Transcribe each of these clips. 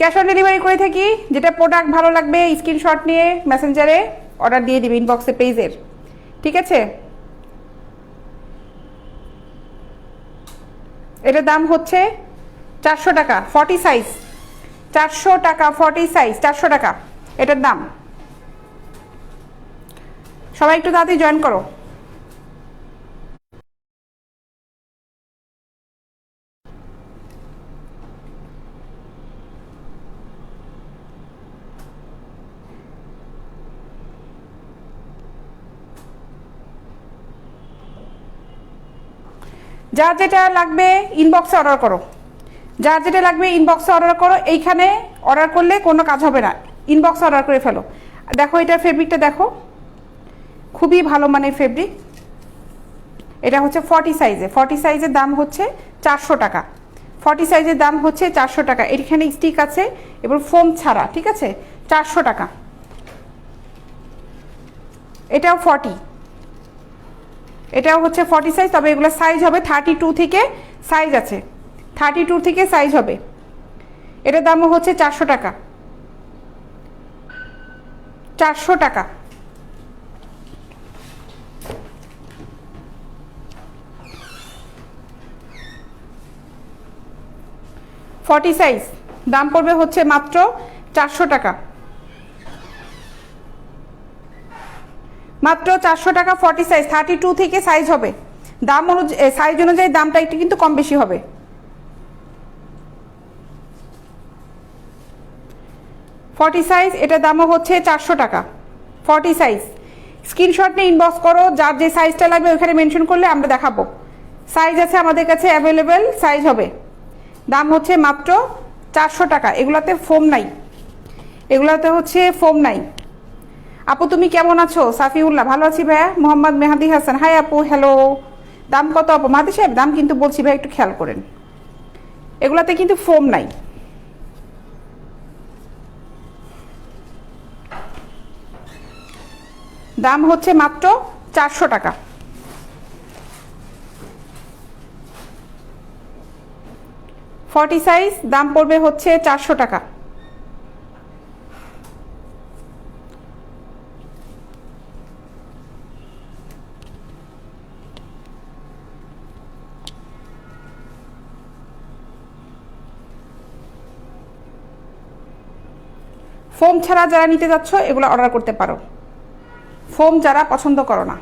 Cash on delivery করে থাকি। যেটা প্রোডাক্ট ভালো লাগবে স্ক্রিনশট নিয়ে মেসেঞ্জারে অর্ডার দিয়ে দিবে ইনবক্সে পেজের, ঠিক আছে? এটার দাম হচ্ছে 400 টাকা 40 সাইজ, 400 টাকা 40 সাইজ, 400 টাকা এটার দাম। সবাই একটু তাড়াতাড়ি জয়েন করো। যার যেটা লাগবে ইনবক্সে অর্ডার করো, যার যেটা লাগবে ইনবক্সে অর্ডার করো। এইখানে অর্ডার করলে কোনো কাজ হবে না, ইনবক্সে অর্ডার করে ফেলো। দেখো এটার ফেব্রিকটা দেখো, খুবই ভালো মানের ফেব্রিক। এটা হচ্ছে 40 সাইজে, 40 সাইজের দাম হচ্ছে 400 টাকা। 40 সাইজের দাম হচ্ছে 400 টাকা। এখানে স্টিক আছে এবং ফোম ছাড়া, ঠিক আছে? 400 টাকা। এটাও 40, এটাও হচ্ছে 40 সাইজ, তবে এগুলো সাইজ হবে 32 থেকে সাইজ আছে, 32 থেকে সাইজ হবে। এটার দামও হচ্ছে 400 টাকা, 400 টাকা। ফর্টি সাইজ দাম পড়বে হচ্ছে মাত্র 400 টাকা, মাত্র 400 টাকা। 40 সাইজ 32 থেকে সাইজ হবে। দাম অনুযায়ী, সাইজ অনুযায়ী দামটা একটু কিন্তু কম বেশি হবে। 40 সাইজ এটার দামও হচ্ছে 400 টাকা। 40 সাইজ স্ক্রিনশট নিয়ে ইনবক্স করো, যার যে সাইজটা লাগবে ওখানে মেনশন করলে আমরা দেখাবো। সাইজ আছে আমাদের কাছে অ্যাভেলেবেল, সাইজ হবে। দাম হচ্ছে মাত্র 400 টাকা। এগুলাতে ফোম নাই, এগুলাতে হচ্ছে ফোম নাই। আপু তুমি কেমন আছো? সাফিউল্লাহ ভালো আছি ভাইয়া। মোহাম্মদ মেহাদি হাসান হাই আপু, হ্যালো। দাম কত আপু? মাহাদি সাহেব দাম কিন্তু বলছি ভাই, একটু খেয়াল করেন। এগুলাতে কিন্তু ফোম নাই। দাম হচ্ছে মাত্র 400 টাকা। ফর্টি সাইজ দাম পড়বে হচ্ছে 400 টাকা। ফোম ছাড়া যারা নিতে যাচ্ছ এগুলো অর্ডার করতে পারো। ফোম যারা পছন্দ করো না।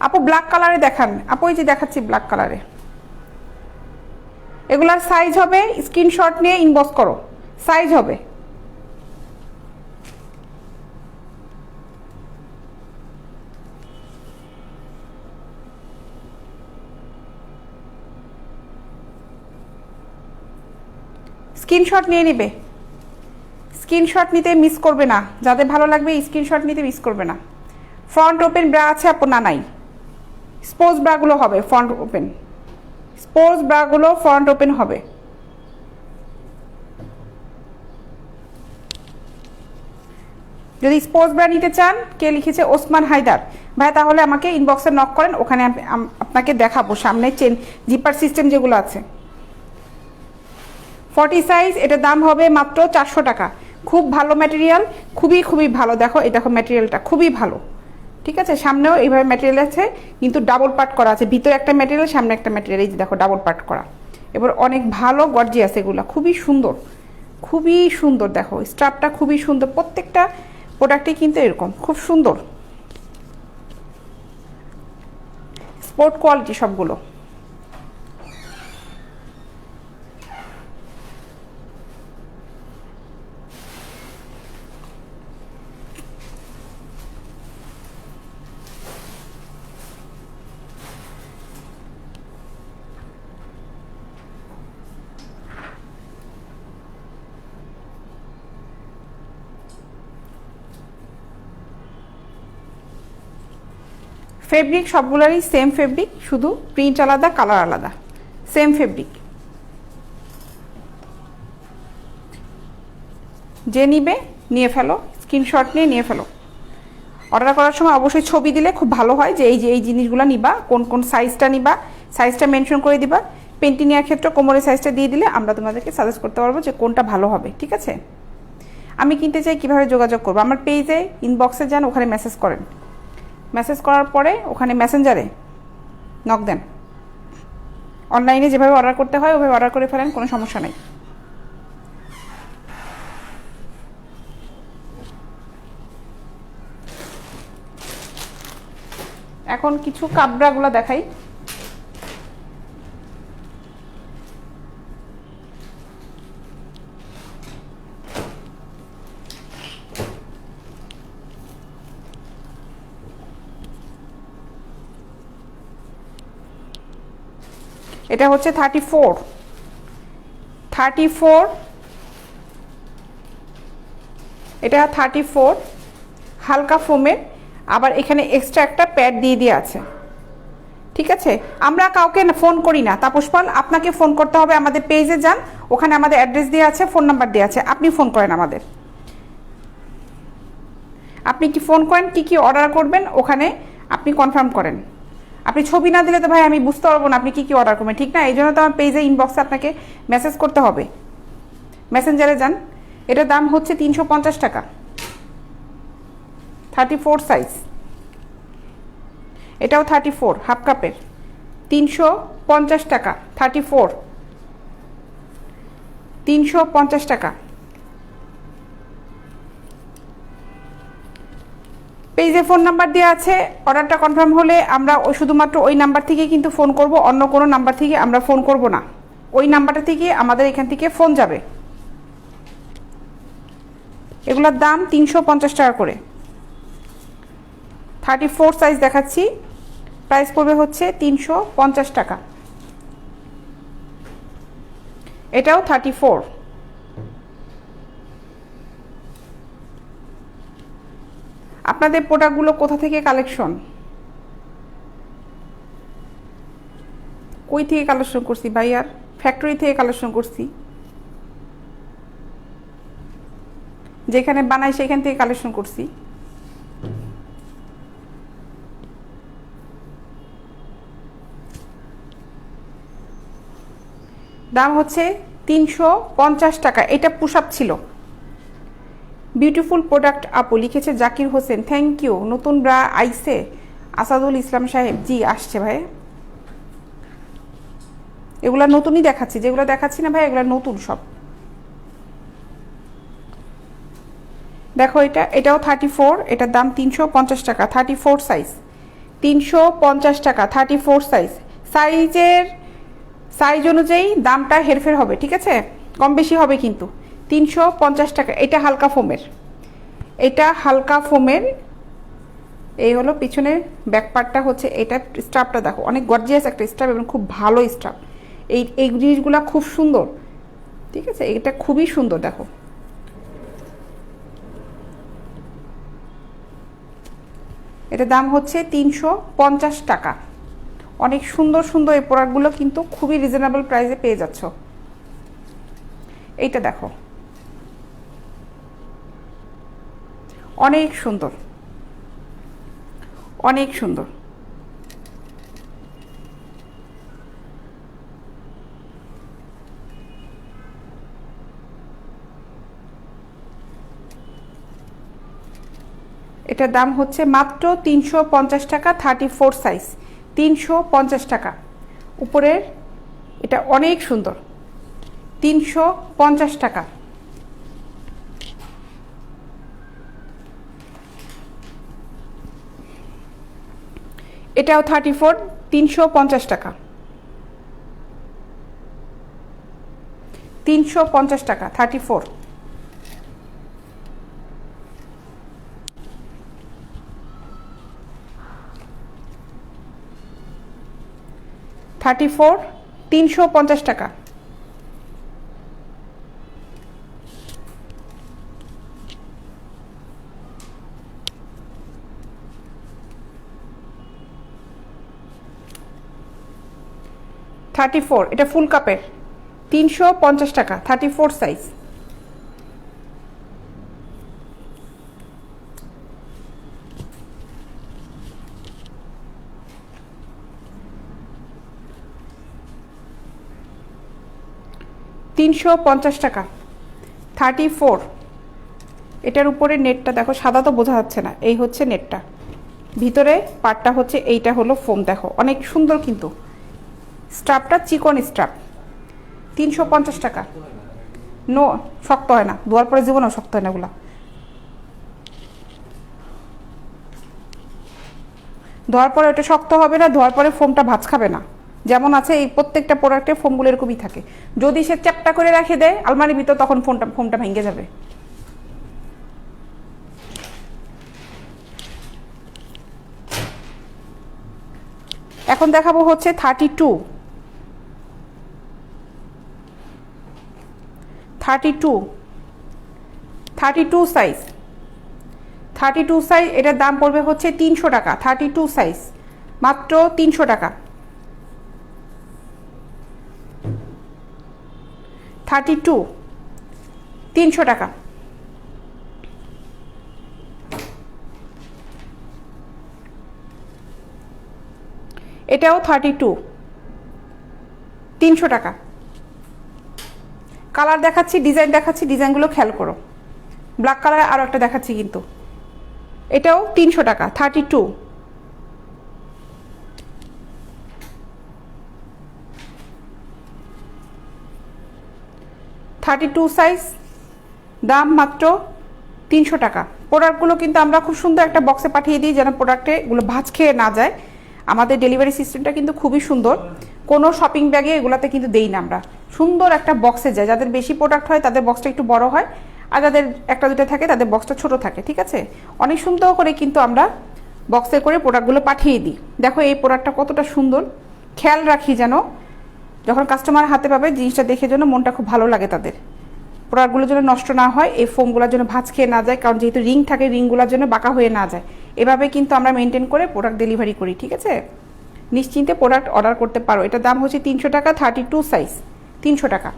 আপু ব্ল্যাক কালারে দেখান আপু, এই যে দেখাচ্ছি ব্ল্যাক কালারে। এগুলার সাইজ হবে, স্ক্রিনশট নিয়ে ইনবক্স করো, সাইজ হবে। স্ক্রিনশট নিয়ে নিবে, স্ক্রিনশট নিতে মিস করবে না। যাদের ভালো লাগবে স্ক্রিনশট নিতে মিস করবে না। ফ্রন্ট ওপেন ব্রা আছে আপু? না নাই। স্পোর্টস ব্রাগুলো হবে ফ্রন্ট ওপেন, স্পোর্টস ব্রাগুলো ফ্রন্ট ওপেন হবে। যদি স্পোর্টস ব্রা নিতে চান, কে লিখেছে? ওসমান হায়দার ভাই, তাহলে আমাকে ইনবক্সে নক করেন, ওখানে আপনাকে দেখাবো সামনে চেন জিপার সিস্টেম যেগুলো আছে। 40 সাইজ এটার দাম হবে মাত্র 400 টাকা। খুব ভালো ম্যাটেরিয়াল, খুবই খুবই ভালো। দেখো এই দেখো ম্যাটেরিয়ালটা খুবই ভালো, ঠিক আছে? সামনেও এইভাবে ম্যাটেরিয়াল আছে, কিন্তু ডাবল পার্ট করা আছে। ভিতরে একটা ম্যাটেরিয়াল, সামনে একটা ম্যাটেরিয়াল, এই যে দেখো ডাবল পার্ট করা। এবার অনেক ভালো গর্জিয়াস, এগুলো খুবই সুন্দর, খুবই সুন্দর। দেখো স্ট্রাপটা খুবই সুন্দর, প্রত্যেকটা প্রোডাক্টই কিন্তু এরকম খুব সুন্দর, স্পোর্ট কোয়ালিটি সবগুলো। ফেব্রিক সবগুলোরই সেম ফেব্রিক, শুধু প্রিন্ট আলাদা, কালার আলাদা, সেম ফেব্রিক। যে নিবে নিয়ে ফেলো, স্ক্রিনশট নিয়ে নিয়ে ফেলো। অর্ডার করার সময় অবশ্যই ছবি দিলে খুব ভালো হয়, যে এই জিনিসগুলো নিবা, কোন কোন সাইজটা নিবা, সাইজটা মেনশন করে দিবা। পেন্টি নেওয়ার ক্ষেত্রে কোমরের সাইজটা দিয়ে দিলে আমরা তোমাদেরকে সাজেস্ট করতে পারবো যে কোনটা ভালো হবে, ঠিক আছে। আমি কিনতে চাই, কিভাবে যোগাযোগ করবো? আমার পেজে ইনবক্সে যান, ওখানে মেসেজ করেন। মেসেজ করার পরে ওখানে মেসেঞ্জারে নক দেন। অনলাইনে যেভাবে অর্ডার করতে হয় ওভাবে অর্ডার করে ফেলেন, কোনো সমস্যা নেই। এখন কিছু কাবরাগুলো দেখাই। এটা হচ্ছে 34, এটা 34 হালকা ফোমের, আবার এখানে এক্সট্রা একটা প্যাড দিয়ে আছে, ঠিক আছে। আমরা কাউকে ফোন করি না তাপস পাল, আপনাকে ফোন করতে হবে। আমাদের পেজে যান, ওখানে আমাদের অ্যাড্রেস দেওয়া আছে, ফোন নাম্বার দেওয়া আছে, আপনি ফোন করেন আমাদের। আপনি কি ফোন করেন, কি অর্ডার করবেন, ওখানে আপনি কনফার্ম করেন। আপনি ছবি না দিলে তো ভাই আমি বুঝতে পারবো না আপনি কি অর্ডার করবেন, ঠিক না? এই জন্য তো আমার পেজে ইনবক্সে আপনাকে মেসেজ করতে হবে, মেসেঞ্জারে যান। এটার দাম হচ্ছে 350 টাকা, 34 সাইজ। এটাও 34 হাফ কাপের, 350 টাকা, 350 টাকা। পেজে ফোন নাম্বার দেওয়া আছে, অর্ডারটা কনফার্ম হলে আমরা শুধুমাত্র ওই নাম্বার থেকে কিন্তু ফোন করব, অন্য কোনো নাম্বার থেকে আমরা ফোন করব না। ওই নাম্বারটা থেকে আমাদের এখান থেকে ফোন যাবে। এগুলোর দাম 350 টাকা করে। 34 সাইজ দেখাচ্ছি, প্রাইস পড়বে হচ্ছে 350 টাকা। এটাও 34। আপনাদের প্রোডাক্টগুলো কোথা থেকে কালেকশন, কই থেকে কালেকশন করছি ভাই? আর ফ্যাক্টরি থেকে কালেকশন করছি, যেখানে বানাই সেখান থেকে কালেকশন করছি। দাম হচ্ছে 350 টাকা। এটা পুশ আপ ছিল। বিউটিফুল প্রোডাক্ট আপু, লিখেছে জাকির হোসেন, থ্যাংক ইউ। নতুন ব্রা আইসে আসাদুল ইসলাম সাহেব, জি আসছে ভাই। এগুলা নতুনই দেখাচ্ছি, যেগুলো দেখাচ্ছি না ভাই এগুলো নতুন সব। দেখো এটাও 34, এটার দাম 350 টাকা, 34 সাইজ, 350 টাকা, 34 সাইজ। সাইজ অনুযায়ী দামটা হেরফের হবে, ঠিক আছে, কম বেশি হবে কিন্তু। 350 টাকা। এটা হালকা ফোমের, এই হলো পিছনের ব্যাক পার্টটা হচ্ছে। এটা স্টাফটা দেখো, অনেক গর্জিয়াস একটা স্টাফ এবং খুব ভালো স্টাফ। এই জিনিসগুলো খুব সুন্দর, ঠিক আছে, এটা খুবই সুন্দর। দেখো এটার দাম হচ্ছে 350 টাকা। অনেক সুন্দর সুন্দর এই প্রোডাক্টগুলো কিন্তু খুবই রিজনেবল প্রাইসে পেয়ে যাচ্ছ। এইটা দেখো, অনেক সুন্দর, অনেক সুন্দর। এটার দাম হচ্ছে মাত্র 350 টাকা, 34 সাইজ, 350 টাকা। উপরের এটা অনেক সুন্দর, 350 টাকা। এটাও 34, 350 টাকা, 350 টাকা, 34। 34, 350 টাকা। এটা ফুল কাপের, 350 টাকা, 34 সাইজ। 350 টাকা। 34। এটার উপরে নেটটা দেখো, সাদা তো বোঝা যাচ্ছে না, এই হচ্ছে নেটটা, ভিতরে পার্টটা হচ্ছে এইটা হলো ফোম, দেখো অনেক সুন্দর কিন্তু স্ট্রাপটা চিকন স্ট্রাপ। 350 টাকা। নো, শক্ত হয় না, ধোয়ার পরে জীবনেও শক্ত হয় না এগুলা। ধোয়ার পরে ওটা শক্ত হবে না, ধোয়ার পরে ফোমটা ভাঁজ খাবে না। যেমন আছে এই প্রত্যেকটা প্রোডাক্টে ফোমগুলো এরকমই থাকে। যদি সে চ্যাপটা করে রেখে দেয় আলমারির ভিতর, তখন ফোমটা ভেঙে যাবে। এখন দেখাবো হচ্ছে 32। 32 সাইজ। 32 সাইজ, এটার দাম পড়বে হচ্ছে 300 টাকা। 32 সাইজ মাত্র 300 টাকা। 32 300 টাকা। এটাও 32 300 টাকা। কালার দেখাচ্ছি, ডিজাইন দেখাচ্ছি, ডিজাইনগুলো খেয়াল করো। ব্ল্যাক কালার আরও একটা দেখাচ্ছি কিন্তু, এটাও 300 টাকা। 32। 32 সাইজ, দাম মাত্র 300 টাকা। প্রোডাক্টগুলো কিন্তু আমরা খুব সুন্দর একটা বক্সে পাঠিয়ে দিই, যেন প্রোডাক্টে এগুলো ভাঁজ খেয়ে না যায়। আমাদের ডেলিভারি সিস্টেমটা কিন্তু খুবই সুন্দর, কোনো শপিং ব্যাগে এগুলাতে কিন্তু দেই না আমরা, সুন্দর একটা বক্সে যায়। যাদের বেশি প্রোডাক্ট হয় তাদের বক্সটা একটু বড় হয়, আর যাদের একটা দুটো থাকে তাদের বক্সটা ছোট থাকে, ঠিক আছে। অনেক সুন্দর করে কিন্তু আমরা বক্সে করে প্রোডাক্টগুলো পাঠিয়ে দিই। দেখো এই প্রোডাক্টটা কতটা সুন্দর, খেয়াল রাখি যেন যখন কাস্টমার হাতে পাবে জিনিসটা দেখে যেন মনটা খুব ভালো লাগে তাদের। প্রোডাক্টগুলো যেন নষ্ট না হয়, এই ফোমগুলোর জন্য ভাঁজ খেয়ে না যায়, কারণ যেহেতু রিং থাকে রিংগুলোর জন্য বাঁকা হয়ে না যায়। এভাবে কিন্তু আমরা মেনটেন করে প্রোডাক্ট ডেলিভারি করি, ঠিক আছে। নিশ্চিন্তে প্রোডাক্ট অর্ডার করতে পারো। এটার দাম হচ্ছে 300 টাকা। 32 সাইজ 300 টাকা।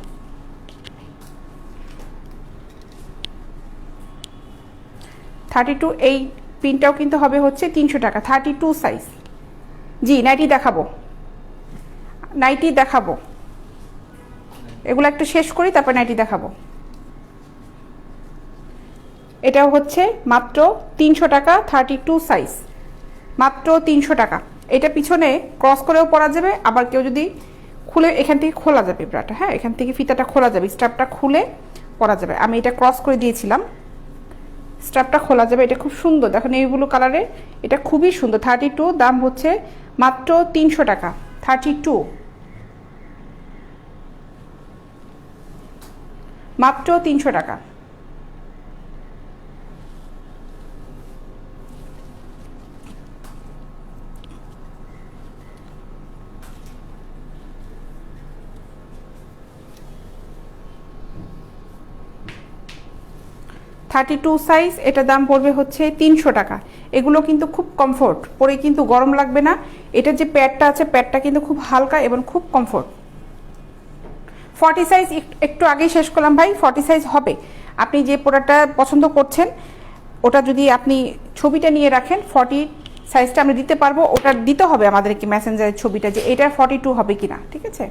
32 এই প্রিন্টটাও কিন্তু হবে হচ্ছে 300 টাকা। 32 সাইজ। জি, নাইটি দেখাবো, নাইটি দেখাবো, এগুলো একটু শেষ করি তারপর নাইটি দেখাবো। এটাও হচ্ছে মাত্র 300 টাকা। 32 সাইজ মাত্র 300 টাকা। এটা পিছনে ক্রস করেও পরা যাবে, আবার কেউ যদি খুলে এখান থেকে খোলা যাবে ব্রাটা, হ্যাঁ এখান থেকে ফিতাটা খোলা যাবে, স্ট্রাপটা খুলে পরা যাবে। আমি এটা ক্রস করে দিয়েছিলাম, স্ট্রাপটা খোলা যাবে। এটা খুব সুন্দর, দেখো নেভি ব্লু কালারে, এটা খুবই সুন্দর। 32, দাম হচ্ছে মাত্র 300 টাকা। 32 মাত্র 300 টাকা। টু সাইজ, এটা দাম পড়বে হচ্ছে 300 টাকা। এগুলো কিন্তু খুব কমফোর্ট, পরে কিন্তু গরম লাগবে না। এটার যে প্যাডটা আছে, প্যাডটা কিন্তু খুব হালকা এবং খুব কমফোর্ট। 40 সাইজ একটু আগেই শেষ করলাম ভাই, 40 সাইজ হবে। আপনি যে প্রোডাক্টটা পছন্দ করছেন ওটা যদি আপনি ছবিটা নিয়ে রাখেন, 40 সাইজটা আমরা দিতে পারবো। ওটা দিতে হবে আমাদেরকে মেসেঞ্জারের ছবিটা, যে এটা 42 হবে কিনা, ঠিক আছে।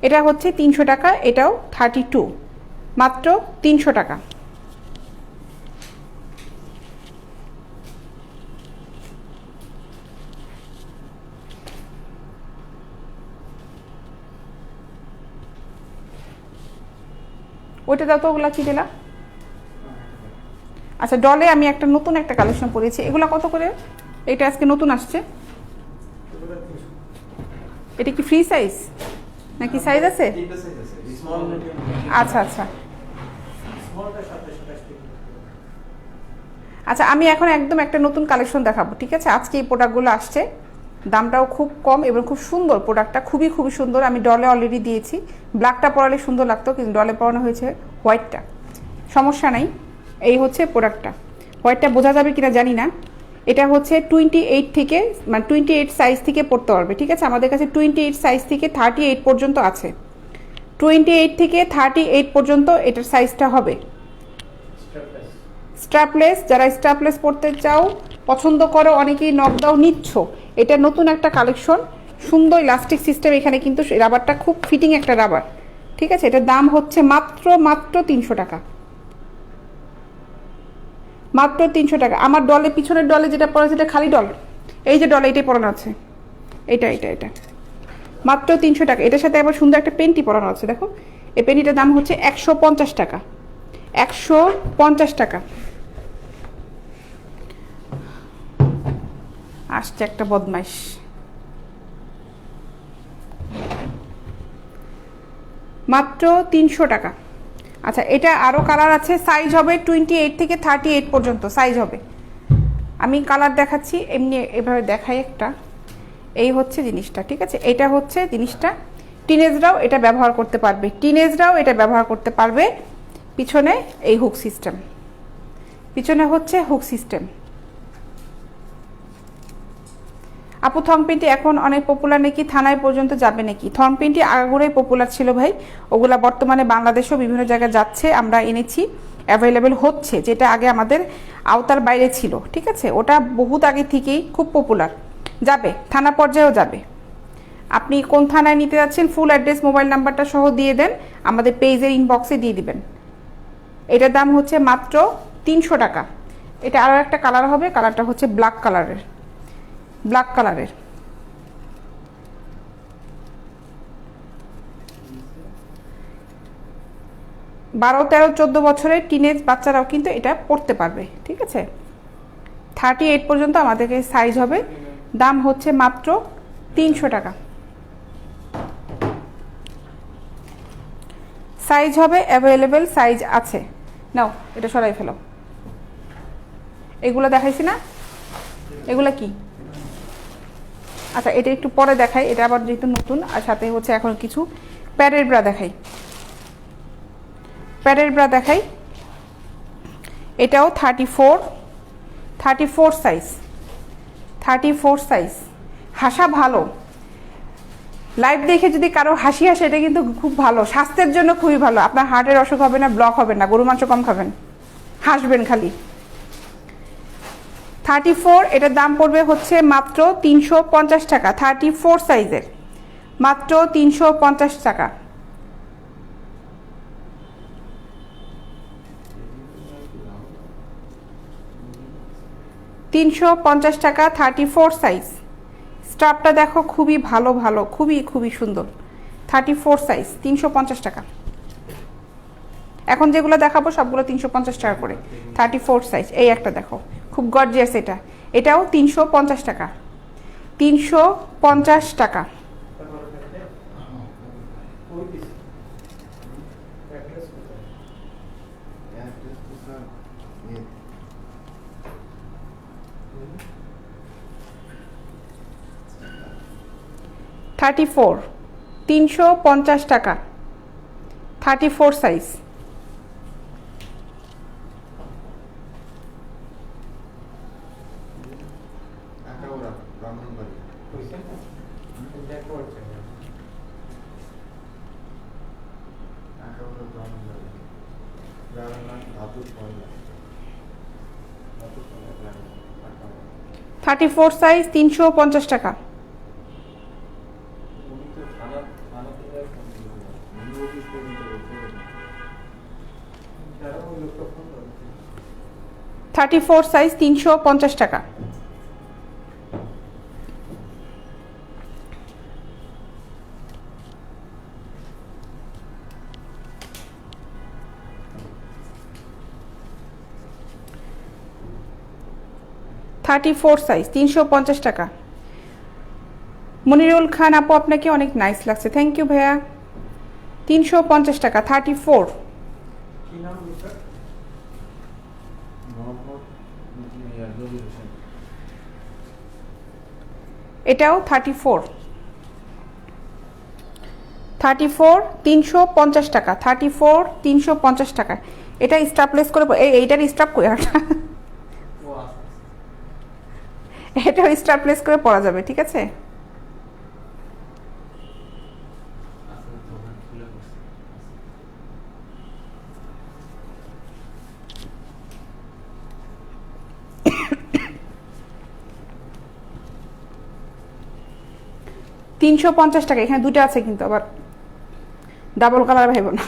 এটা হচ্ছে 300 টাকা। এটাও 32 মাত্র 300 টাকা। ওইটা দাও তো, ওগুলা কি দিলা? আচ্ছা, ডলে আমি একটা নতুন একটা কালেকশন পরেছি, এগুলা কত করে? এটা আজকে নতুন আসছে। এটা কি ফ্রি সাইজ নাকি সাইজ আছে? আচ্ছা আচ্ছা আচ্ছা, আমি এখন একদম একটা নতুন কালেকশন দেখাবো, ঠিক আছে। আজকে এই প্রোডাক্টগুলো আসছে, দামটাও খুব কম এবং খুব সুন্দর। প্রোডাক্টটা খুবই খুবই সুন্দর। আমি ডলে অলরেডি দিয়েছি, ব্ল্যাকটা পরালে সুন্দর লাগতো, কিন্তু ডলে পরানো হয়েছে হোয়াইটটা, সমস্যা নাই। এই হচ্ছে প্রোডাক্টটা, হোয়াইটটা বোঝা যাবে কিনা জানি না। এটা হচ্ছে 28 থেকে, মানে 28 সাইজ থেকে পড়তে পারবে, ঠিক আছে। আমাদের কাছে 28 সাইজ থেকে 38 পর্যন্ত আছে। 28 থেকে 38 পর্যন্ত এটার সাইজটা হবে। স্ট্র্যাপলেস, যারা স্ট্র্যাপলেস পড়তে চাও, পছন্দ করো, অনেকেই নকডাউ নিচ্ছ, এটা নতুন একটা কালেকশন, সুন্দর ইলাস্টিক সিস্টেম। এখানে কিন্তু রাবারটা খুব ফিটিং একটা রাবার, ঠিক আছে, এটার দাম হচ্ছে মাত্র মাত্র 300 টাকা, মাত্র 300 টাকা। আমার ডলে, পিছনের ডলে যেটা পড়া সেটা খালি ডল, এই যে ডলে এটাই পড়ানো আছে, এটা এটা এটা মাত্র 300 টাকা। এটার সাথে আবার সুন্দর একটা পেন্টি পরানো আছে, দেখো এই পেন্টিটার দাম হচ্ছে 150 টাকা, 150 টাকা। আসছে একটা বদমাইশ, মাত্র 300 টাকা। আচ্ছা, এটা আরও কালার আছে, সাইজ হবে 28 থেকে 38 পর্যন্ত সাইজ হবে। আমি কালার দেখাচ্ছি, এমনি এভাবে দেখাই একটা, এই হচ্ছে জিনিসটা, ঠিক আছে, এটা হচ্ছে জিনিসটা। টিনেজরাও এটা ব্যবহার করতে পারবে, টিনেজরাও এটা ব্যবহার করতে পারবে। পিছনে এই হুক সিস্টেম, পিছনে হচ্ছে হুক সিস্টেম। আপু থং পেন্টি এখন অনেক পপুলার নাকি, থানায় পর্যন্ত যাবে নাকি? থং পেন্টি আগাগোড়াই পপুলার ছিল ভাই, ওগুলা বর্তমানে বাংলাদেশেও বিভিন্ন জায়গায় যাচ্ছে, আমরা এনেছি, অ্যাভেলেবেল হচ্ছে, যেটা আগে আমাদের আওতার বাইরে ছিল, ঠিক আছে, ওটা বহুত আগে থেকেই খুব পপুলার, যাবে, থানা পর্যায়েও যাবে। আপনি কোন থানায় নিতে যাচ্ছেন ফুল অ্যাড্রেস মোবাইল নাম্বারটা সহ দিয়ে দেন, আমাদের পেজের ইনবক্সে দিয়ে দিবেন। এটার দাম হচ্ছে মাত্র 300 টাকা। এটা আরও একটা কালার হবে, কালারটা হচ্ছে ব্ল্যাক কালারের, ব্ল্যাক কালারের। বারো 13 14 বছরের টিনেজ বাচ্চারাও কিন্তু এটা পড়তে পারবে, ঠিক আছে। 38 পর্যন্ত আমাদেরকে সাইজ হবে, দাম হচ্ছে মাত্র 300 টাকা। সাইজ হবে অ্যাভেলেবেল, সাইজ আছে। নাও এটা সরাই ফেলো, এগুলো দেখাইছি না, এগুলো কি? আচ্ছা, এটা একটু পরে দেখাই, এটা আবার যেহেতু নতুন, আর সাথে হচ্ছে এখন কিছু প্যাডের ব্রা দেখাই, প্যাডের ব্রা দেখাই। এটাও 34 সাইজ, 34 সাইজ। হাসা ভালো, লাইভ দেখে যদি কারো হাসি আসে এটা কিন্তু খুব ভালো, স্বাস্থ্যের জন্য খুবই ভালো। আপনার হার্টের অসুখ হবে না, ব্লক হবে না, গরু মাংস কম খাবেন, হাসবেন খালি। 34, এটার দাম পড়বে হচ্ছে মাত্র 350 টাকা, 34 সাইজের, মাত্র 350 টাকা। 350 টাকা, 34 সাইজ। স্টাফটা দেখো খুবই ভালো ভালো, খুবই খুবই সুন্দর, 34 সাইজ, 350 টাকা। এখন যেগুলো দেখাবো সবগুলো 350 টাকা করে, 34 সাইজ। এই একটা দেখো খুব গর্জিয়াস, এটা, এটাও 350 টাকা, 350 টাকা। থার্টি 350 টাকা, 34 সাইজ। থার্টি 34 সাইজ, 350 টাকা। 34 সাইজ, 350 টাকা। থার্টি 34 সাইজ, 350 টাকা। মনিরুল খান আপু, আপনাকে অনেক নাইস লাগছে, থ্যাংক ইউ ভাইয়া। 350 টাকা, 34। এটাও 34, 350 টাকা, 34 350 টাকা। এটা স্টাপলেস করে, এইটার স্টাপ করে এটাও স্টাপলেস করে পরা যাবে, ঠিক আছে। $350 টাকা। এখানে দুটো আছে কিন্তু, আবার ডাবল কালার ভাইব না।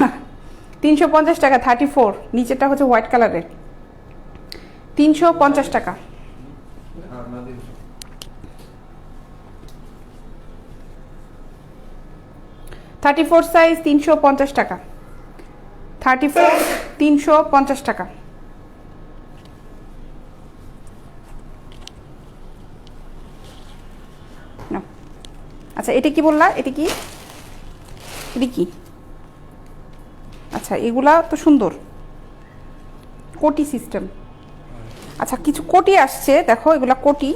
350 টাকা 34, নিচেরটা হচ্ছে হোয়াইট কালারের, 350 টাকা। 34 সাইজ 350 টাকা, 34 350 টাকা। আচ্ছা এটা কি বললা, এটা কি, এটা কি? আচ্ছা এগুলা তো সুন্দর, কোটি সিস্টেম। আচ্ছা কিছু কোটি আসছে দেখো, এগুলা কোটি,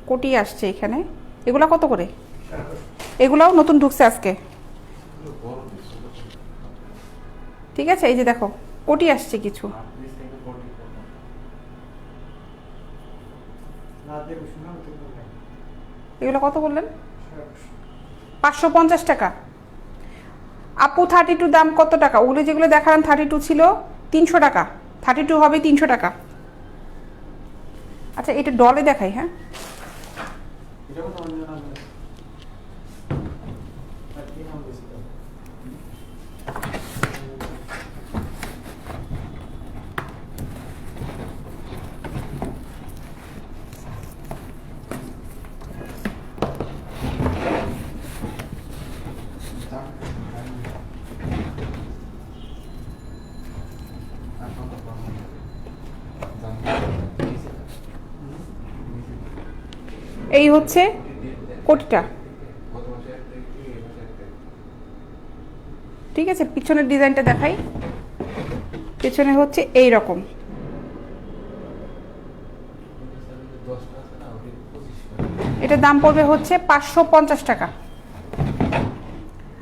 কোটি আসছে এখানে। এগুলা কত করে? এগুলাও নতুন ঢুকছে আজকে, ঠিক আছে। এই যে দেখো কোটি আসছে কিছু, এগুলো কত বললেন? 550 টাকা। আপু 32 দাম কত টাকা? ওগুলো যেগুলো দেখালাম 32 ছিল 300 টাকা, 32 হবে 300 টাকা। আচ্ছা এটা ডলে দেখাই, হ্যাঁ এই হচ্ছে কোটিটা, ঠিক আছে। পিছনের ডিজাইনটা দেখাই, পিছনে হচ্ছে এই রকম, এটার দাম পড়বে হচ্ছে 550 টাকা।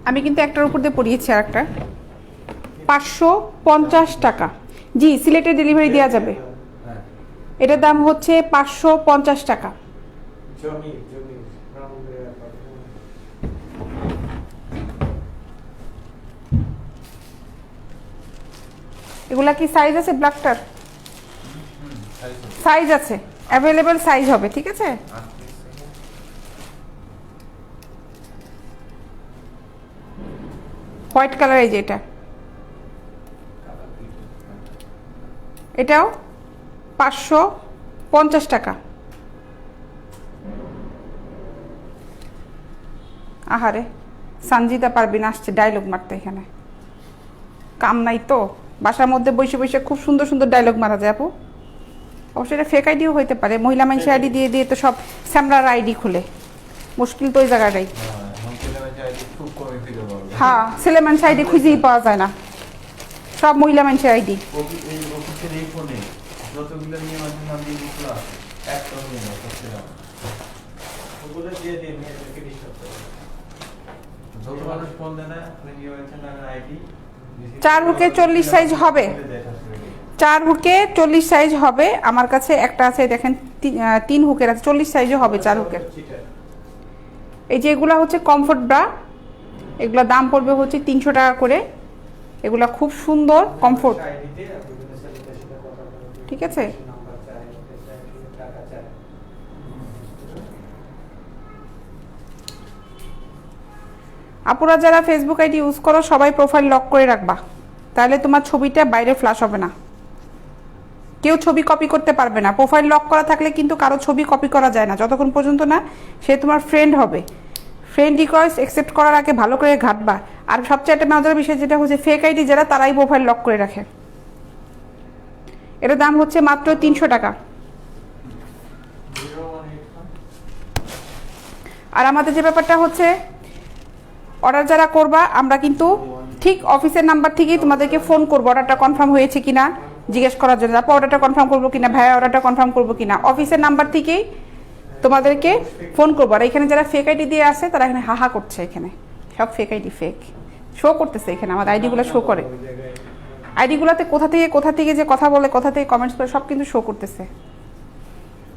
আমি কিন্তু একটার উপর দিয়ে পরিয়েছি, আর একটা 550 টাকা। জি সিলেটে ডেলিভারি দেওয়া যাবে। এটার দাম হচ্ছে 550 টাকা। এগুলা কি সাইজ আছে? ব্ল্যাকটার সাইজ আছে, অ্যাভেলেবেল সাইজ হবে, ঠিক আছে। হোয়াইট কালার, এই যে এটা, এটাও 550 টাকা। আহারে সঞ্জিতা পারবিন আসছে ডায়লগ মারতে, এখানে কাম নাই তো, বাসার মধ্যে বসে বসে খুব সুন্দর সুন্দর ডায়লগ মারা যায় আপু। অবশ্যই এটা ফেক আইডিও হইতে পারে, মহিলা মানুষের আইডি দিয়ে দিয়ে তো সব স্যামরার আইডি খুলে, মুশকিল তো ওই জায়গাটাই। হ্যাঁ ছেলে মানুষের আইডি খুঁজেই পাওয়া যায় না, সব মহিলা মানুষের আইডি। চার হুকে 40 সাইজ হবে, 4 হুকে 40 সাইজ হবে। আমার কাছে একটা আছে দেখেন, 3 হুকের আছে, 40 সাইজও হবে 4 হুকের। এই যে এগুলা হচ্ছে কমফোর্ট ব্রা, এগুলা দাম পড়বে হচ্ছে 300 টাকা করে। এগুলা খুব সুন্দর কমফোর্ট, ঠিক আছে। আপুরা যারা ফেসবুক আইডি ইউজ করো সবাই প্রোফাইল লক করে রাখবা, তাহলে তোমার ছবিটা বাইরে ফ্ল্যাশ হবে না, কেউ ছবি কপি করতে পারবে না। প্রোফাইল লক করা থাকলে কিন্তু কারো ছবি কপি করা যায় না যতক্ষণ পর্যন্ত না সে তোমার ফ্রেন্ড হবে। ফ্রেন্ড রিকোয়েস্ট অ্যাকসেপ্ট করার আগে ভালো করে ঘাটবা। আর সবচেয়ে একটা মজার বিষয় যেটা হচ্ছে ফেক আইডি যারা, তারাই প্রোফাইল লক করে রাখে। এটার দাম হচ্ছে মাত্র 300 টাকা। আর আমাদের যে ব্যাপারটা হচ্ছে, অর্ডার যারা করবা আমরা কিন্তু ঠিক অফিসের নাম্বার থেকেই তোমাদেরকে ফোন করবো, অর্ডারটা কনফার্ম হয়েছে কিনা জিজ্ঞেস করার জন্য। তারপর অর্ডারটা কনফার্ম করবো কিনা, ভাইয়া অর্ডারটা কনফার্ম করবো কিনা, অফিসের নাম্বার থেকেই তোমাদেরকে ফোন করবো। আর এখানে যারা ফেক আইডি দিয়ে আসে তারা এখানে হাহা করছে, এখানে সব ফেক আইডি, ফেক শো করতেছে এখানে, আমাদের আইডিগুলো শো করে। আইডিগুলোতে কোথা থেকে যে কথা বলে, কোথা থেকে কমেন্টস করে, সব কিন্তু শো করতেছে।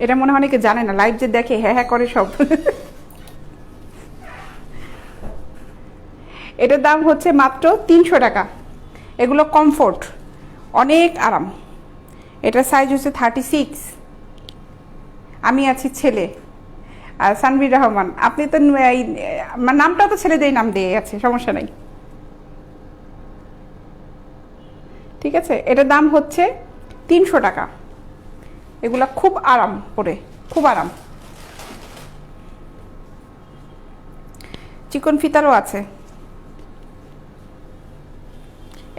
এটা মনে হয় অনেকে জানে না, লাইভ যে দেখে হ্যাঁ হ্যাঁ করে সব। এটার দাম হচ্ছে মাত্র 300 টাকা। এগুলো কমফোর্ট, অনেক আরাম। এটার সাইজ হচ্ছে 36। আমি আছি ছেলে, আর সানভীর রহমান, আপনি তো আমার নামটাও তো ছেলেদের নাম দিয়ে আছে, সমস্যা নাই। ঠিক আছে, এটার দাম হচ্ছে 300 টাকা। এগুলা খুব আরাম পরে, খুব আরাম। চিকন ফিতারও আছে।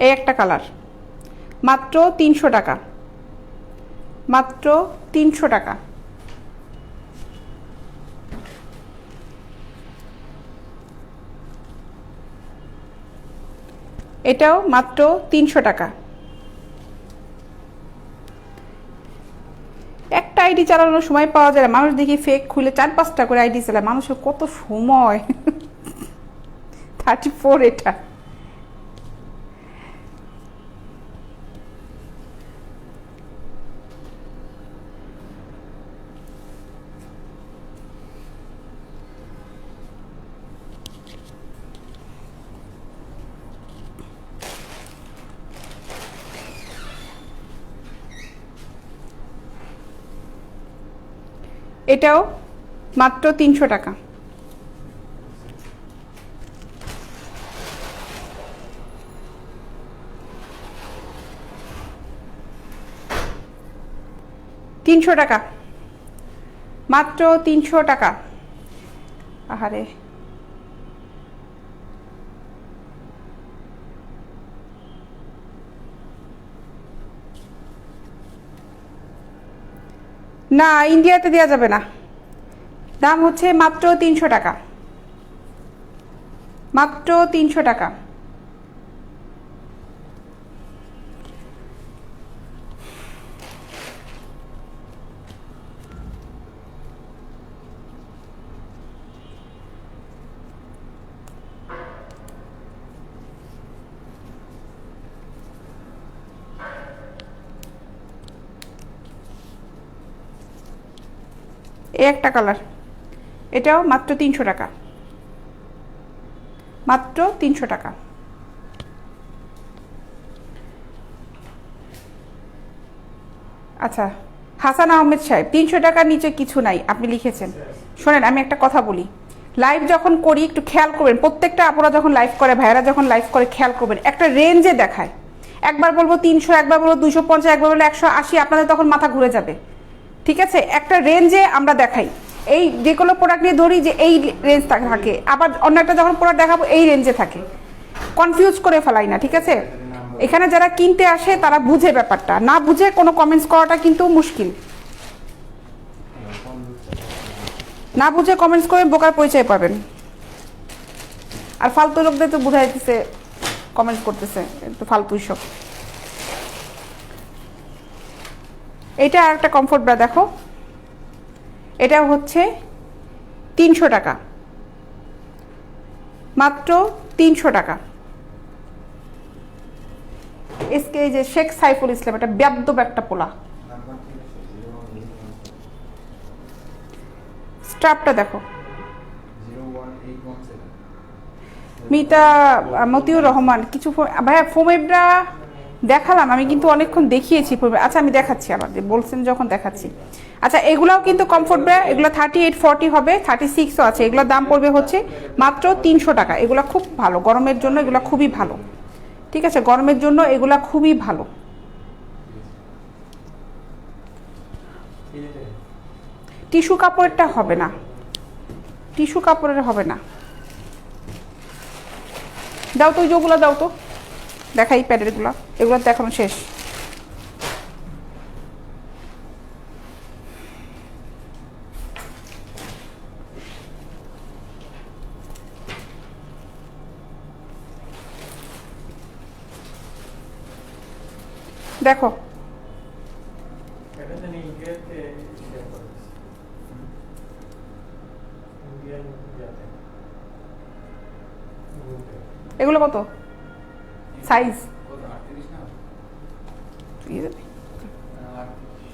এই একটা কালার, মাত্র 300 টাকা, মাত্র 300 টাকা। এটাও মাত্র 300 টাকা। একটা আইডি চালানোর সময় পাওয়া যায়, মানুষ দেখি ফেক খুলে 4-5টা করে আইডি চালায়, মানুষের কত সময়। 34 এটা। এটাও মাত্র 300 টাকা। তিনশো টাকা, মাত্র 300 টাকা। আহারে, না ইন্ডিয়াতে দেওয়া যাবে না। দাম হচ্ছে মাত্র 300 টাকা, মাত্র 300 টাকা। এই একটা কালার, এটাও মাত্র 300 টাকা, মাত্র 300 টাকা। আচ্ছা হাসান আহমেদ সাহেব, 300 টাকার নিচে কিছু নাই আপনি লিখেছেন। শোনেন আমি একটা কথা বলি, লাইভ যখন করি একটু খেয়াল করবেন, প্রত্যেকটা আপুরা যখন লাইভ করে, ভাইয়েরা যখন লাইভ করে খেয়াল করবেন, একটা রেঞ্জে দেখায়। একবার বলবো 300, একবার বলবো 250, একবার বলবো 180, আপনাদের তখন মাথা ঘুরে যাবে। ঠিক আছে, একটা রেঞ্জে আমরা দেখাই। এই যে কোনো প্রোডাক্ট নিয়ে ধরি যে এই রেঞ্জ থাকে, আবার অন্য একটা যখন প্রোডাক্ট দেখাবো এই রেঞ্জে থাকে, কনফিউজ করে ফেলাই না। ঠিক আছে, এখানে যারা কিনতে আসে তারা বুঝে ব্যাপারটা, না বুঝে কোনো কমেন্টস করাটা কিন্তু মুশকিল। না বুঝে কমেন্টস করে বোকার পরিচয় পাবেন। আর ফালতু লোকদের তো বুঝাইতেছে, কমেন্টস করতেছে, একটু ফালতুই সব। এটা আর একটা কমফোর্ট ব্রা দেখো, এটা হচ্ছে 300 টাকা, মাত্র 300 টাকা। এসকে যে শেখ সাইফুল ইসলাম, এটা বেয়াদব একটা পোলা। স্ট্রাপটা দেখো, মিতা মতিউর রহমান কিছু ভাইয়া ফোমেব্রা দেখালাম আমি, কিন্তু অনেকক্ষণ দেখিয়েছি। আচ্ছা আমি দেখাচ্ছি আবার, বলছেন যখন দেখাচ্ছি। আচ্ছা এগুলাও কিন্তু কমফোর্ট ব্রা, এগুলো 38-40 হবে, 36ও আছে। এগুলোর দাম পড়বে হচ্ছে মাত্র 300 টাকা। এগুলো খুব ভালো গরমের জন্য, এগুলো খুবই ভালো। ঠিক আছে, গরমের জন্য এগুলা খুবই ভালো। টিস্যু কাপড়েরটা হবে না, টিস্যু কাপড়ের হবে না। দাও তো যেগুলো, দাও তো দেখাই প্যাডেরগুলো, এগুলো দেখানো শেষ। দেখো এগুলো কত সাইজ?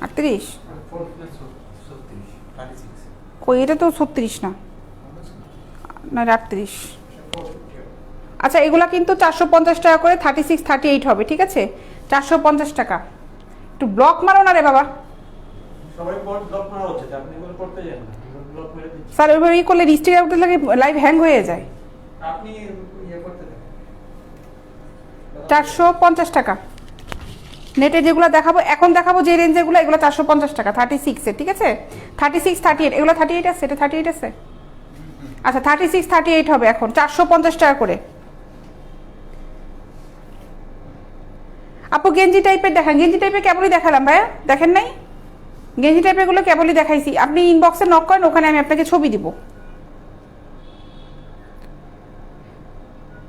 38? কই এটা তো 36 না, না 38। আচ্ছা এগুলা কিন্তু 450 টাকা করে, 36-38 হবে। ঠিক আছে, 450 টাকা। একটু ব্লক মারো না রে বাবা। সবাই ব্লক মারা হচ্ছে, আপনি এগুলো করতে যান না। স্যার ওইভাবে ই করলে রিস্ট্রিক্ট আউট লাগে লাইভ হ্যাং হয়ে যায়। আপনি ইয়ে করতে দেন 450 টাকা নেটে যেগুলো দেখাবো এখন দেখাবো যে রেঞ্জেরগুলো এগুলো 450 টাকা 36 এর, ঠিক আছে? 36 38 এগুলো 38 আছে, এটা 38 আছে, আচ্ছা 36 38 হবে এখন 450 টাকা করে। আপু গেঞ্জি টাইপের দেখান, গেঞ্জি টাইপের কেবলই দেখালাম ভাইয়া, দেখেন নাই? গেঞ্জি টাইপের গুলো কেবলই দেখাইছি, আপনি ইনবক্সে নক করেন, ওখানে আমি আপনাকে ছবি দিব।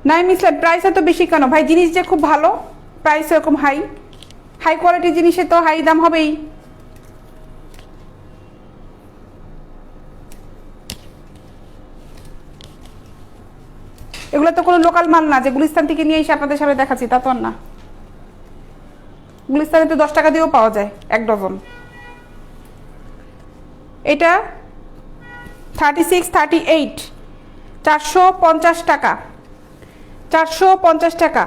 নাই মিসলে প্রাইস এত বেশি কেন ভাই? জিনিস যে খুব ভালো, প্রাইস এরকম হাই, হাই কোয়ালিটির জিনিসে তো হাই দাম হবেই। এগুলো তো কোনো লোকাল মাল না যে গুলিস্তান থেকে নিয়ে এসে আপনাদের সামনে দেখাচ্ছি, তা তো আর না। গুলিস্তানে তো 10 টাকা দিয়েও পাওয়া যায় 1 ডজন। এটা 36 38 450 টাকা, 450 টাকা।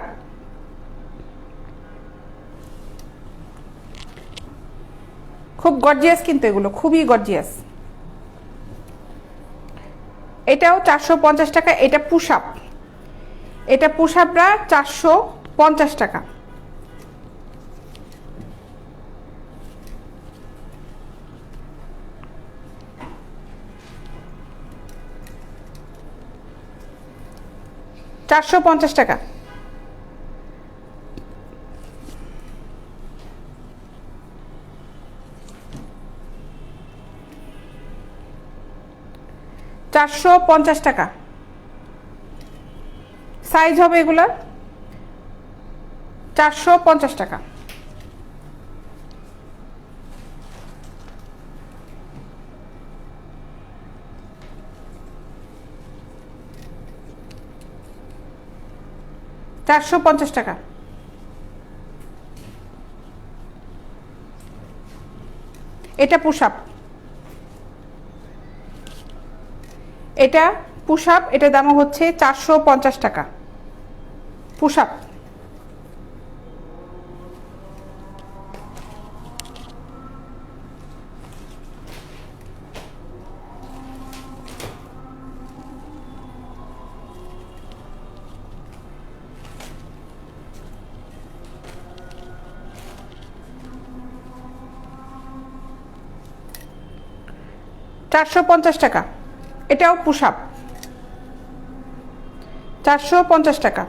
খুব গর্জিয়াস কিন্তু এগুলো, খুবই গর্জিয়াস। এটাও 450 টাকা। এটা পুশ আপ, এটা পুশ আপরা 450 টাকা। $450 টাকা। $450 টাকা সাইজ হবে এগুলার, 450 টাকা। $450 টাকা। এটা পুশ আপ, এটা পুশ আপ, এটার দাম হচ্ছে 450 টাকা। পুশ আপ $450 টাকা। এটাও পুশ আপ, 450 টাকা।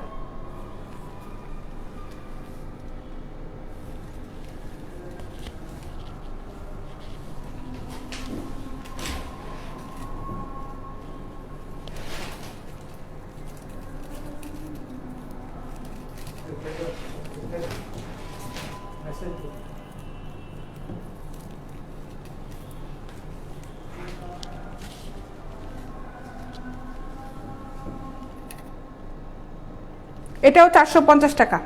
এটাও 450 টাকা।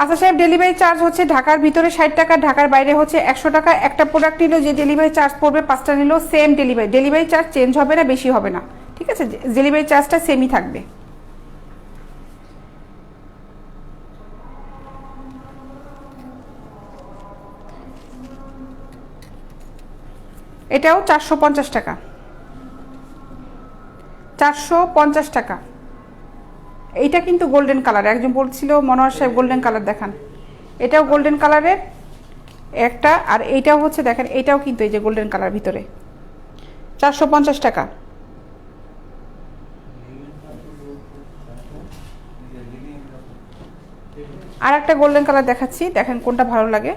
আচ্ছা সাহেব, ডেলিভারি চার্জ হচ্ছে ঢাকার ভিতরে 60 টাকা, ঢাকার বাইরে হচ্ছে 100 টাকা। একটা প্রোডাক্ট নিলেও যে ডেলিভারি চার্জ পড়বে, 5টা নিলেও same delivery, delivery charge change হবে না, বেশি হবে না, ঠিক আছে? ডেলিভারি চার্জটা সেমই থাকবে। এটাও 450 টাকা, 450 টাকা। এইটা কিন্তু গোল্ডেন কালার, একজন বলছিল মনোহর সাহেব গোল্ডেন কালার দেখান, এটাও গোল্ডেন কালারের একটা। আর এইটাও হচ্ছে দেখেন, এইটাও কিন্তু এই যে গোল্ডেন কালার ভিতরে, 450 টাকা। আর একটা গোল্ডেন কালার দেখাচ্ছি, দেখেন কোনটা ভালো লাগে।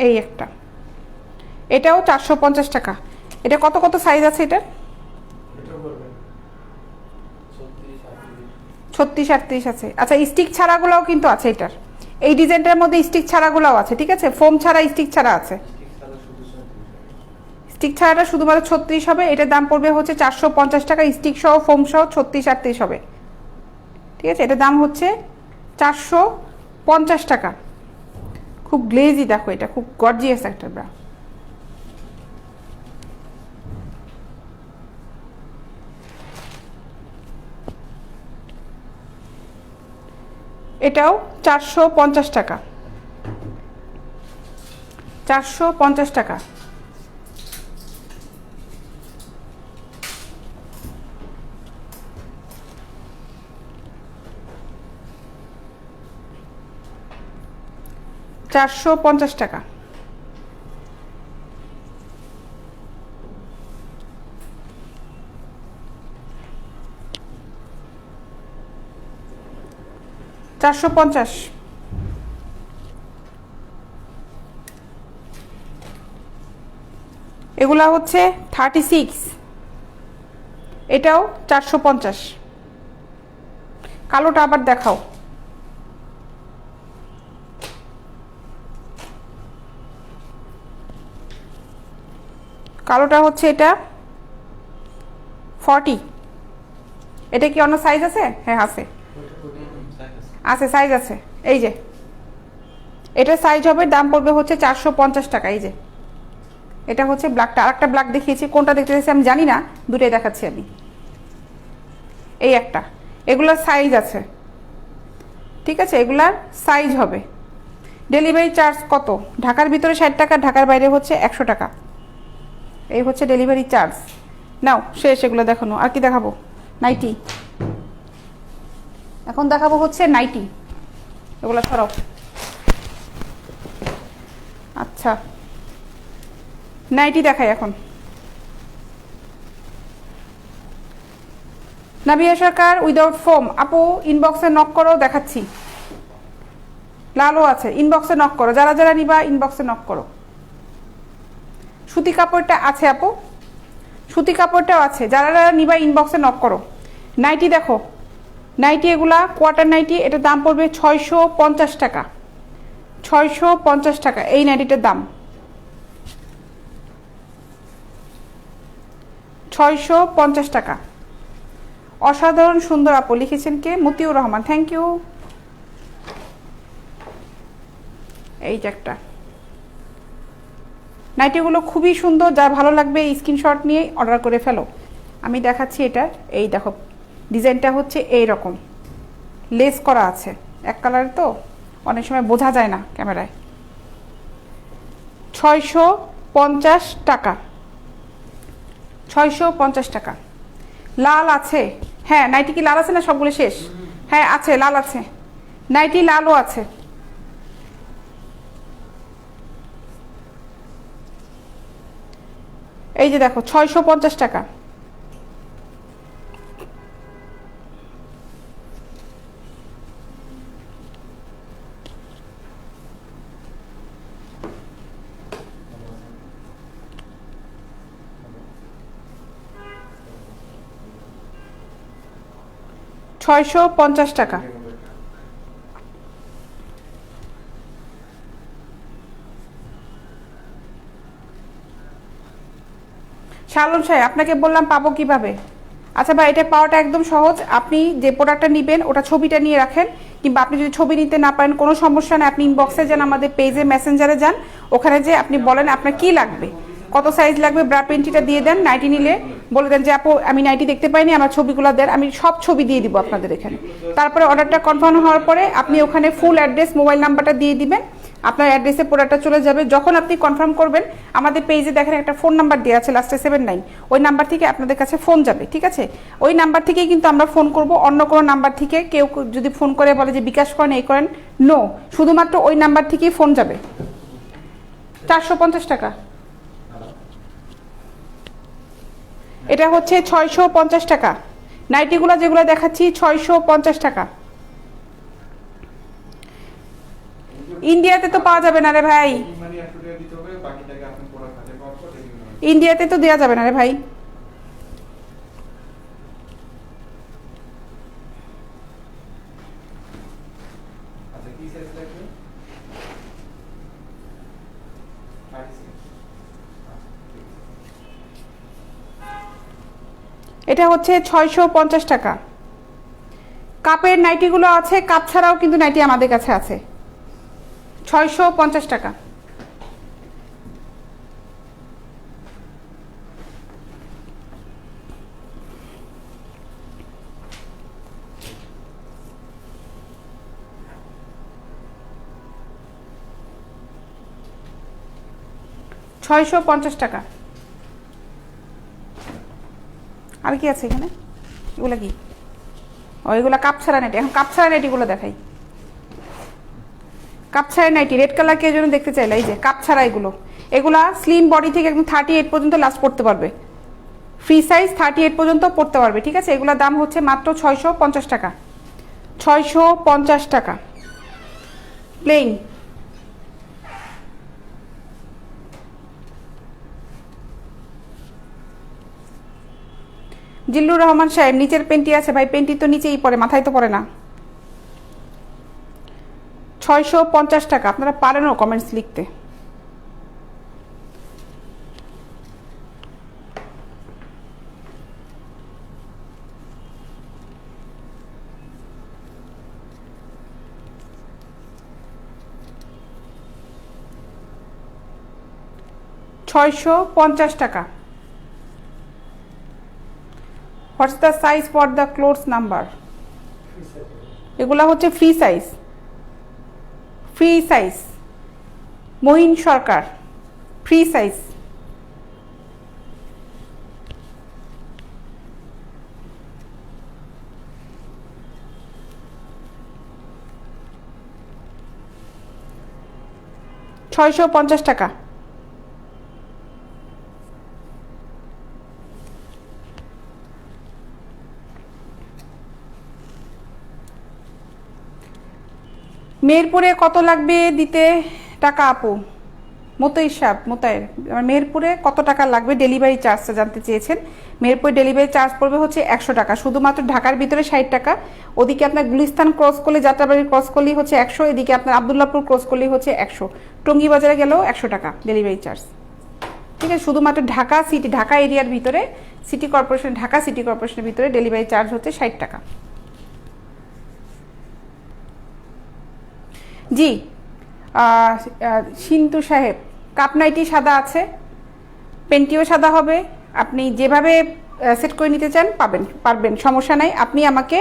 এই একটা, এটাও 450 টাকা। এটা কত কত সাইজ আছে এটার? 36 38 আছে। আচ্ছা স্টিক ছাড়াগুলোও কিন্তু আছে এটার, এই ডিজাইনটার মধ্যে স্টিক ছাড়াগুলোও আছে, ঠিক আছে? ফোম ছাড়া, স্টিক ছাড়া আছে। স্টিক ছাড়াটা শুধুমাত্র 36 হবে, এটার দাম পড়বে হচ্ছে 450 টাকা। স্টিক সহ ফোম সহ 36 38 হবে, ঠিক আছে? এটার দাম হচ্ছে 450 টাকা। খুব গ্লেজি, দেখো এটা খুব গর্জিয়াস একটা ব্রা। এটাও 450 টাকা, 450 টাকা। টাকা। $450। এগুলা হচ্ছে 36, এটাও 450। কালোটা আবার দেখাও। কালোটা হচ্ছে এটা 40। এটা কি অন্য সাইজ আছে? হ্যাঁ আছে, আছে সাইজ আছে। এই যে এটা সাইজ হবে, দাম পড়বে হচ্ছে 450 টাকা। এই যে এটা হচ্ছে ব্ল্যাকটা, আরেকটা ব্ল্যাক দেখিয়েছি, কোনটা দেখতে চাইছি আমি জানি না, দুটোই দেখাচ্ছি আমি। এই একটা, এগুলোর সাইজ আছে, ঠিক আছে, এগুলার সাইজ হবে। ডেলিভারি চার্জ কত? ঢাকার ভিতরে 60 টাকা, ঢাকার বাইরে হচ্ছে 100 টাকা। এই হচ্ছে ডেলিভারি চার্জ। নাও শেষ এগুলো দেখানো, আর কি দেখাবো? নাইটি। এখন দেখাবো হচ্ছে নাইটি, এগুলো সরাও। আচ্ছা নাইটি দেখাই এখন। নাবিয়া সরকার উইদাউট ফোম, আপু ইনবক্সে নক করো, দেখাচ্ছি। লালও আছে, ইনবক্সে নক করো, যারা যারা নিবা ইনবক্সে নক করো। সুতি কাপড়টা আছে আপু, সুতি কাপড়টাও আছে, যারা যারা নিবা ইনবক্সে নক করো। নাইটি দেখো, নাইটি এগুলা কোয়ার্টার নাইটি, এটার দাম পড়বে 650 টাকা, 650 টাকা এই নাইটিটার দাম, 650 টাকা। অসাধারণ সুন্দর আপু, লিখেছেন কে? Motiur Rahman, thank you. এই যে একটা নাইটিগুলো খুবই সুন্দর, যার ভালো লাগবে স্ক্রিনশট নিয়ে অর্ডার করে ফেলো। আমি দেখাচ্ছি এটা, এই দেখো ডিজাইনটা হচ্ছে এই রকম, লেস করা আছে, এক কালার তো অনেক সময় বোঝা যায় না ক্যামেরায়। 650 টাকা, 650 টাকা। লাল আছে, হ্যাঁ নাইটি কি লাল আছে না সবগুলো শেষ? হ্যাঁ আছে, লাল আছে, নাইটি লালও আছে। এই যে দেখো 650 টাকা। $650 টাকা। শালন সাহেব আপনাকে বললাম পাবো কিভাবে? আচ্ছা ভাই, এটা পাওয়াটা একদম সহজ। আপনি যে প্রোডাক্টটা নেবেন ওটা ছবিটা নিয়ে রাখেন, কিংবা আপনি যদি ছবি নিতে না পারেন কোনো সমস্যা নেই, আপনি ইনবক্সে যান, আমাদের পেজে মেসেঞ্জারে যান, ওখানে যে আপনি বলেন আপনার কি লাগবে, কত সাইজ লাগবে, ব্রা পেন্টিটা দিয়ে দেন। নাইটি নিলে বলে দেন যে আপু আমি নাইটি দেখতে পাইনি, আমার ছবিগুলো দেন, আমি সব ছবি দিয়ে দিব আপনাদের এখানে। তারপরে অর্ডারটা কনফার্ম হওয়ার পরে আপনি ওখানে ফুল অ্যাড্রেস, মোবাইল নাম্বারটা দিয়ে দিবেন, আপনার অ্যাড্রেসে প্রোডাক্টটা চলে যাবে। যখন আপনি কনফার্ম করবেন, আমাদের পেজে দেখেন একটা ফোন নাম্বার দেওয়া আছে লাস্টে 79, ওই নাম্বার থেকে আপনাদের কাছে ফোন যাবে, ঠিক আছে? ওই নাম্বার থেকেই কিন্তু আমরা ফোন করব, অন্য কোনো নাম্বার থেকে কেউ যদি ফোন করে বলে যে বিকাশ করেন এই করেন, নো, শুধুমাত্র ওই নাম্বার থেকেই ফোন যাবে। 450 টাকা। এটা হচ্ছে 650 টাকা। নাইটিগুলো যেগুলো দেখাচ্ছি 650 টাকা। ইন্ডিয়াতে তো পাওয়া যাবে না রে ভাই, ইন্ডিয়াতে তো দেওয়া যাবে না রে ভাই। এটা হচ্ছে 650 টাকা। কাপের নাইটিগুলো আছে, কাপ ছাড়াও কিন্তু নাইটি আমাদের কাছে আছে, 650 টাকা। $650 টাকা। আর কি আছে এখানে? এগুলো কি? ও এগুলো কাপ ছাড়া নাইটি। এখন কাপ ছাড়া নাইটিগুলো দেখাই। কাপ ছাড়া নাইটি রেড কালার কে জন্য দেখতে চাইলে, এই যে কাপ ছাড়া এগুলো, এগুলা স্লিম বডি থেকে একদম 38 পর্যন্ত লাস্ট পড়তে পারবে। ফ্রি সাইজ 38 পর্যন্ত পড়তে পারবে, ঠিক আছে। এগুলোর দাম হচ্ছে মাত্র 650 টাকা। 650 টাকা প্লেন। জিল্লুর রহমান সাহেব, নিচের পেন্টি আছে ভাই? পেন্টি তো নিচেই পড়ে, মাথায় তো পড়ে না। 650 টাকা। আপনারা পারেনও কমেন্টস লিখতে। $650 টাকা। What's the size for the clothes number? এগুলা হচ্ছে free size. Free size Mohin Sarkar, free size. $650 টাকা। মেহেরপুরে কত লাগবে দিতে টাকা আপু? মোতায়ের আমার মেহেরপুরে কত টাকা লাগবে ডেলিভারি চার্জটা জানতে চেয়েছেন। মেহেরপুরে ডেলিভারি চার্জ পড়বে হচ্ছে 100 টাকা, শুধুমাত্র ঢাকার ভিতরে 60 টাকা। ওদিকে আপনার গুলিস্তান ক্রস করলে, যাত্রাবাড়ি ক্রস করলেই হচ্ছে 100, এদিকে আপনার আবদুল্লাপুর ক্রস করলেই হচ্ছে 100, টঙ্গী বাজারে গেলেও 100 টাকা ডেলিভারি চার্জ, ঠিক আছে। শুধুমাত্র ঢাকা সিটি, ঢাকা এরিয়ার ভিতরে, সিটি কর্পোরেশন, ঢাকা সিটি কর্পোরেশনের ভিতরে ডেলিভারি চার্জ হচ্ছে 60 টাকা। জি সিন্তু সাহেব, কাপ নাইটি সাদা আছে, পেন্টিও সাদা হবে। আপনি যেভাবে সেট করে নিতে চান পারবেন, সমস্যা নাই। আপনি আমাকে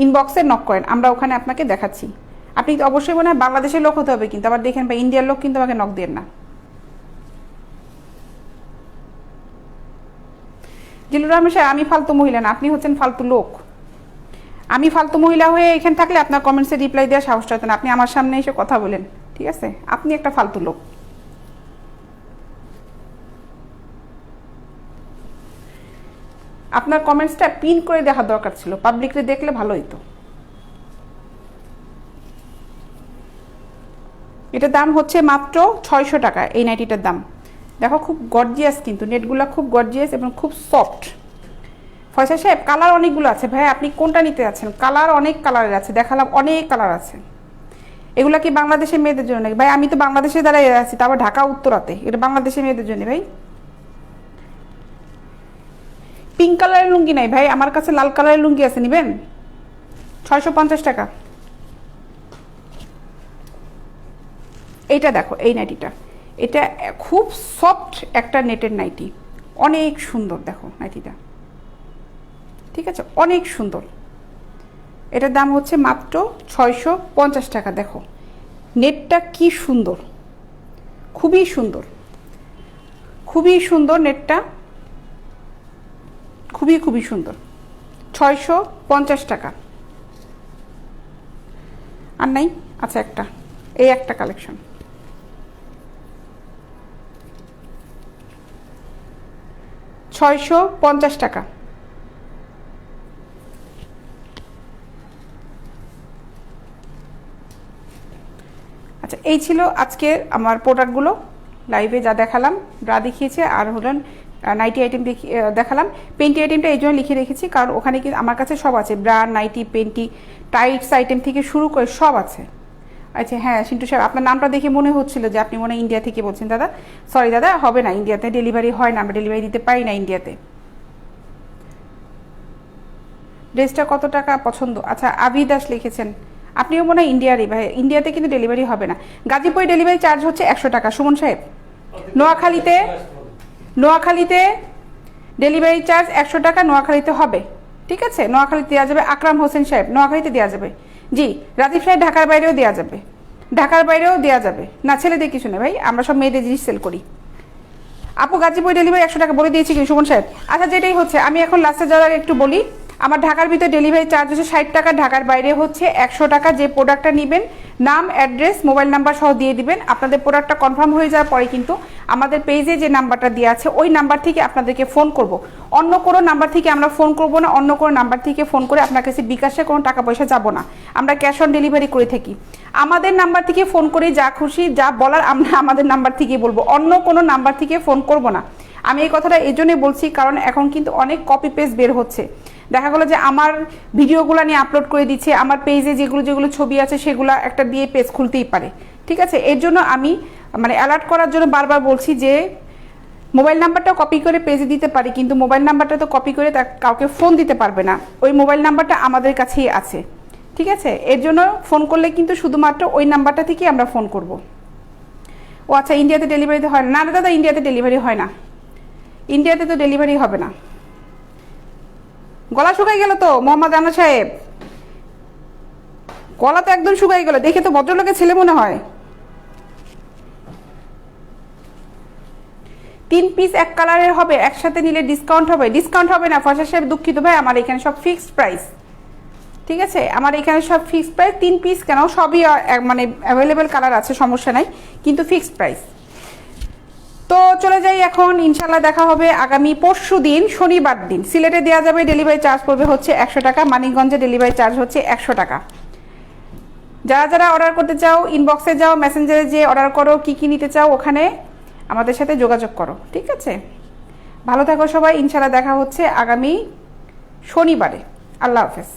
ইনবক্সে নক করেন, আমরা ওখানে আপনাকে দেখাচ্ছি। আপনি অবশ্যই মনে হয় বাংলাদেশের লোক হতে হবে কিন্তু, আবার দেখেন বা ইন্ডিয়ার লোক কিন্তু আমাকে নক দেন না। জিল্লুর রহমান সাহেব, আমি ফালতু মহিলা না, আপনি হচ্ছেন ফালতু লোক। আমি ফালতু মহিলা হয়ে এখানে থাকলে আপনার কমেন্টসে রিপ্লাই দেওয়ার সাহসটা হতো না। আপনি আমার সামনে এসে কথা বলেন, ঠিক আছে? আপনি একটা ফালতু লোক। আপনার কমেন্টসটা পিন করে দেখা দরকার ছিল, পাবলিকলি দেখলে ভালো হইতো। এটার দাম হচ্ছে মাত্র 600 টাকা। এই নাইটিটার দাম দেখো, খুব গর্জিয়াস কিন্তু, নেটগুলো খুব গর্জিয়াস এবং খুব সফট। ফয়সা সাহেব, কালার অনেকগুলো আছে ভাই, আপনি কোনটা নিতে যাচ্ছেন? কালার অনেক কালারের আছে, দেখালাম অনেক কালার আছে। এগুলা কি বাংলাদেশের মেয়েদের জন্য নাকি ভাই? আমি তো বাংলাদেশে দাঁড়াই আছি, তারপর ঢাকা উত্তরাতে। এটা বাংলাদেশের মেয়েদের জন্য ভাই। পিঙ্ক কালারের লুঙ্গি নাই ভাই, আমার কাছে লাল কালারের লুঙ্গি আছে, নিবেন? 650 টাকা। এইটা দেখো, এই নাইটিটা, এটা খুব সফট একটা নেটের নাইটি, অনেক সুন্দর। দেখো নাইটিটা, ঠিক আছে, অনেক সুন্দর। এটার দাম হচ্ছে মাত্র 650 টাকা। দেখো নেটটা কি সুন্দর, খুবই সুন্দর, খুবই সুন্দর নেটটা, খুবই খুবই সুন্দর। 650 টাকা। আর নাই? আচ্ছা, এই একটা কালেকশন। $650 টাকা। আচ্ছা, এই ছিল আজকে আমার প্রোডাক্টগুলো। লাইভে যা দেখালাম, ব্রা দেখিয়েছে, আর হলেন নাইটি আইটেম দেখালাম। পেন্টি আইটেমটা এই জন্য লিখে রেখেছি কারণ ওখানে কি আমার কাছে সব আছে, ব্রা, নাইটি, পেন্টি, টাইটস আইটেম থেকে শুরু করে সব আছে। আচ্ছা হ্যাঁ, সিন্টু সাহেব, আপনার নামটা দেখে মনে হচ্ছিল যে আপনি মনে হয় ইন্ডিয়া থেকে বলছেন। দাদা সরি দাদা, হবে না, ইন্ডিয়াতে ডেলিভারি হয় না, আমরা ডেলিভারি দিতে পারি না ইন্ডিয়াতে। ড্রেসটা কত টাকা পছন্দ? আচ্ছা, আবি দাস লিখেছেন। আপনিও মনে হয় ইন্ডিয়ারই ভাই, ইন্ডিয়াতে কিন্তু ডেলিভারি হবে না। গাজীপুরে ডেলিভারি চার্জ হচ্ছে 100 টাকা সুমন সাহেব। নোয়াখালীতে ডেলিভারি চার্জ 100 টাকা, নোয়াখালীতে হবে, ঠিক আছে? নোয়াখালীতে দেওয়া যাবে। আকরাম হোসেন সাহেব নোয়াখালীতে দেওয়া যাবে। জি রাজীব সাহেব ঢাকার বাইরেও দেওয়া যাবে, ঢাকার বাইরেও দেওয়া যাবে। না ছেলেদের কিছু নেই ভাই, আমরা সব মেয়েদের জিনিস সেল করি। আপু গাজীপুর ডেলিভারি 100 টাকা বলে দিয়েছি কি সুমন সাহেব? আচ্ছা যেটাই হচ্ছে, আমি এখন লাস্টে যাওয়ার আগে একটু বলি, আমার ঢাকার ভিতরে ডেলিভারি চার্জ হচ্ছে 60 টাকা, ঢাকার বাইরে হচ্ছে 100 টাকা। যে প্রোডাক্টটা নেবেন নাম, অ্যাড্রেস, মোবাইল নাম্বার সহ দিয়ে দিবেন। আপনাদের প্রোডাক্টটা কনফার্ম হয়ে যাওয়ার পরে কিন্তু আমাদের পেজে যে নাম্বারটা দেওয়া আছে ওই নাম্বার থেকে আপনাদেরকে ফোন করব। অন্য কোনো নাম্বার থেকে আমরা ফোন করব না, অন্য কোনো নাম্বার থেকে ফোন করে আপনার কাছে বিকাশে কোনো টাকা পয়সা যাব না, আমরা ক্যাশ অন ডেলিভারি করে থাকি। আমাদের নাম্বার থেকে ফোন করে যা খুশি যা বলার আমরা আমাদের নাম্বার থেকেই বলবো, অন্য কোনো নাম্বার থেকে ফোন করব না। আমি এই কথাটা এই জন্যই বলছি কারণ এখন কিন্তু অনেক কপি পেস্ট বের হচ্ছে। দেখা গেলো যে আমার ভিডিওগুলো নিয়ে আপলোড করে দিচ্ছে, আমার পেজে যেগুলো ছবি আছে সেগুলো একটা দিয়ে পেজ খুলতেই পারে, ঠিক আছে? এর জন্য আমি মানে অ্যালার্ট করার জন্য বারবার বলছি যে মোবাইল নাম্বারটা কপি করে পেজে দিতে পারি, কিন্তু মোবাইল নাম্বারটা তো কপি করে কাউকে ফোন দিতে পারবে না। ওই মোবাইল নাম্বারটা আমাদের কাছেই আছে, ঠিক আছে? এর জন্য ফোন করলে কিন্তু শুধুমাত্র ওই নাম্বারটা থেকেই আমরা ফোন করব। ও আচ্ছা, ইন্ডিয়াতে ডেলিভারিতে হয় না? না দাদা, ইন্ডিয়াতে ডেলিভারি হয় না, ইন্ডিয়াতে তো ডেলিভারি হবে না। গলা শুকাই গেল তো মোহাম্মদ রানা সাহেব, গলা তো একদম শুকাই গেল, দেখে তো ভদ্রলোকের ছেলে মনে হয়। 3 পিস এক কালারের হবে, একসাথে নিলে ডিসকাউন্ট হবে? ডিসকাউন্ট হবে না ফয়সাল সাহেব, দুঃখিত ভাই, আমার এখানে সব ফিক্সড প্রাইস, ঠিক আছে? আমার এখানে সব ফিক্সড প্রাইস। 3 পিস কেন, সবই মানে অ্যাভেলেবেল কালার আছে, সমস্যা নাই, কিন্তু ফিক্সড প্রাইস। তো চলে যাই এখন, ইনশাল্লাহ দেখা হবে আগামী পরশু দিন শনিবার দিন। সিলেটে দেওয়া যাবে, ডেলিভারি চার্জ পড়বে হচ্ছে 100 টাকা, মানিকগঞ্জে ডেলিভারি চার্জ হচ্ছে 100 টাকা। যারা যারা অর্ডার করতে চাও ইনবক্সে যাও, মেসেঞ্জারে যে অর্ডার করো, কি কি নিতে চাও ওখানে আমাদের সাথে যোগাযোগ করো, ঠিক আছে? ভালো থাকো সবাই, ইনশাল্লাহ দেখা হচ্ছে আগামী শনিবারে। আল্লাহ হাফেজ।